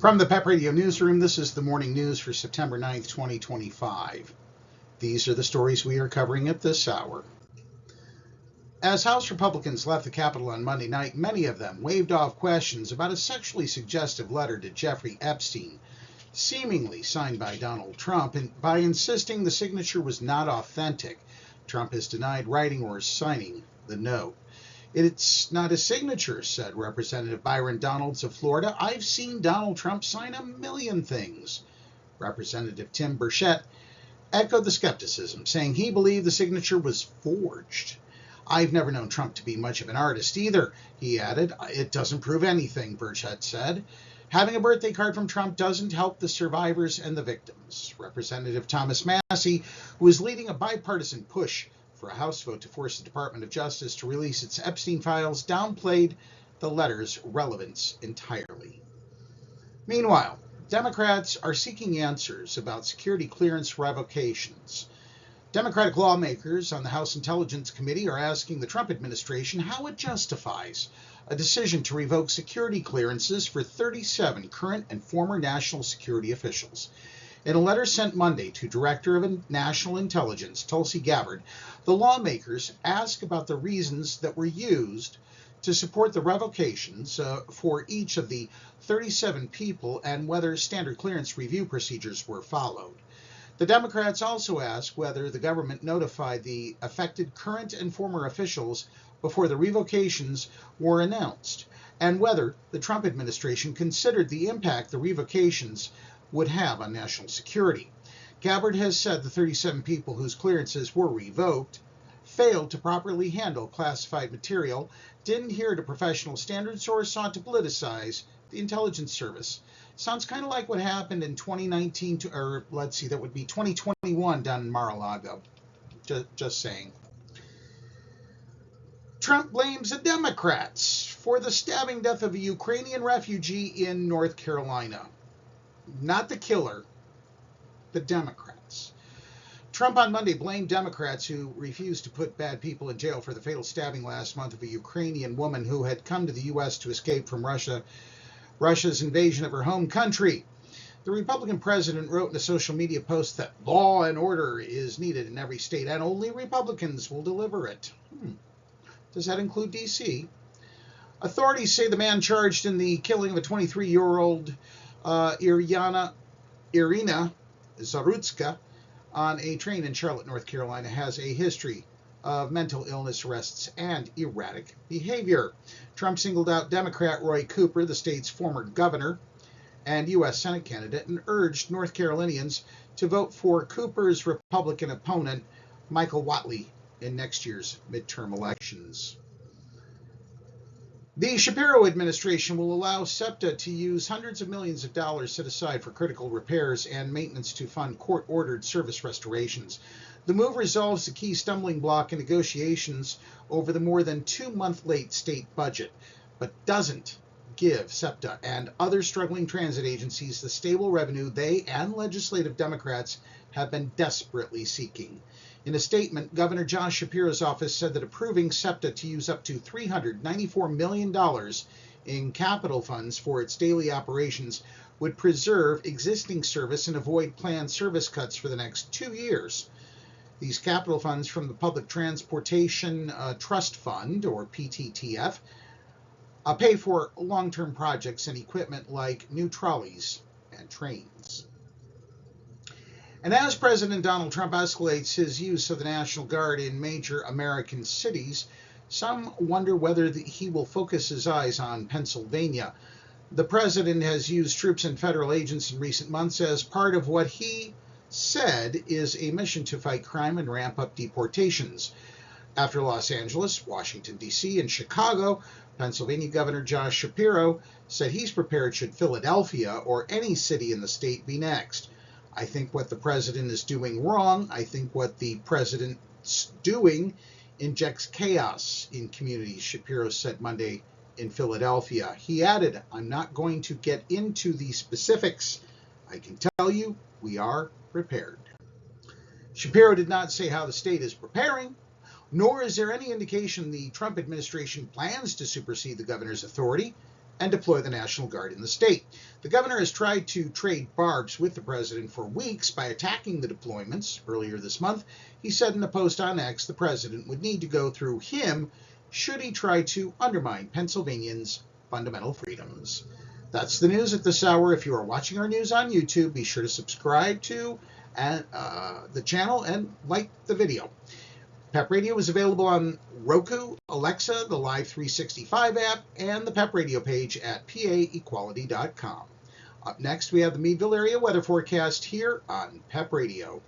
From the PEP Radio Newsroom, this is the morning news for September 9th, 2025. These are the stories we are covering at this hour. As House Republicans left the Capitol on Monday night, many of them waved off questions about a sexually suggestive letter to Jeffrey Epstein, seemingly signed by Donald Trump, and by insisting the signature was not authentic. Trump has denied writing or signing the note. It's not a signature, said Representative Byron Donalds of Florida. I've seen Donald Trump sign a million things. Representative Tim Burchett echoed the skepticism, saying he believed the signature was forged. I've never known Trump to be much of an artist either, he added. It doesn't prove anything, Burchett said. Having a birthday card from Trump doesn't help the survivors and the victims. Representative Thomas Massie, who is leading a bipartisan push for a House vote to force the Department of Justice to release its Epstein files, downplayed the letter's relevance entirely. Meanwhile, Democrats are seeking answers about security clearance revocations. Democratic lawmakers on the House Intelligence Committee are asking the Trump administration how it justifies a decision to revoke security clearances for 37 current and former national security officials. In a letter sent Monday to Director of National Intelligence, Tulsi Gabbard, the lawmakers ask about the reasons that were used to support the revocations for each of the 37 people and whether standard clearance review procedures were followed. The Democrats also ask whether the government notified the affected current and former officials before the revocations were announced, and whether the Trump administration considered the impact the revocations would have on national security. Gabbard has said the 37 people whose clearances were revoked failed to properly handle classified material, didn't adhere to professional standards, or sought to politicize the intelligence service. Sounds kind of like what happened in 2019, that would be 2021 down in Mar-a-Lago. Just saying. Trump blames the Democrats for the stabbing death of a Ukrainian refugee in North Carolina. Not the killer, the Democrats. Trump on Monday blamed Democrats who refused to put bad people in jail for the fatal stabbing last month of a Ukrainian woman who had come to the U.S. to escape from Russia's invasion of her home country. The Republican president wrote in a social media post that law and order is needed in every state and only Republicans will deliver it. Does that include D.C.? Authorities say the man charged in the killing of a 23-year-old Irina Zarutska on a train in Charlotte, North Carolina, has a history of mental illness, arrests, and erratic behavior. Trump singled out Democrat Roy Cooper, the state's former governor and U.S. Senate candidate, and urged North Carolinians to vote for Cooper's Republican opponent, Michael Whatley, in next year's midterm elections. The Shapiro administration will allow SEPTA to use hundreds of millions of dollars set aside for critical repairs and maintenance to fund court-ordered service restorations. The move resolves the key stumbling block in negotiations over the more than 2-month late state budget, but doesn't give SEPTA and other struggling transit agencies the stable revenue they and legislative Democrats have been desperately seeking. In a statement, Governor Josh Shapiro's office said that approving SEPTA to use up to $394 million in capital funds for its daily operations would preserve existing service and avoid planned service cuts for the next 2 years. These capital funds from the Public Transportation Trust Fund, or PTTF, pay for long-term projects and equipment like new trolleys and trains. And as President Donald Trump escalates his use of the National Guard in major American cities, some wonder whether he will focus his eyes on Pennsylvania. The president has used troops and federal agents in recent months as part of what he said is a mission to fight crime and ramp up deportations. After Los Angeles, Washington, D.C., and Chicago, Pennsylvania Governor Josh Shapiro said he's prepared should Philadelphia or any city in the state be next. I think what the president is doing wrong. I think what the president's doing injects chaos in communities, Shapiro said Monday in Philadelphia. He added, I'm not going to get into the specifics. I can tell you we are prepared. Shapiro did not say how the state is preparing, nor is there any indication the Trump administration plans to supersede the governor's authority. and deploy the National Guard in the state. The governor has tried to trade barbs with the president for weeks by attacking the deployments. Earlier this month, he said in a post on X the president would need to go through him should he try to undermine Pennsylvanians' fundamental freedoms. That's the news at this hour. If you are watching our news on YouTube, be sure to subscribe to the channel and like the video. PEP Radio is available on Roku, Alexa, the Live 365 app, and the PEP Radio page at paequality.com. Up next, we have the Meadville area weather forecast here on PEP Radio.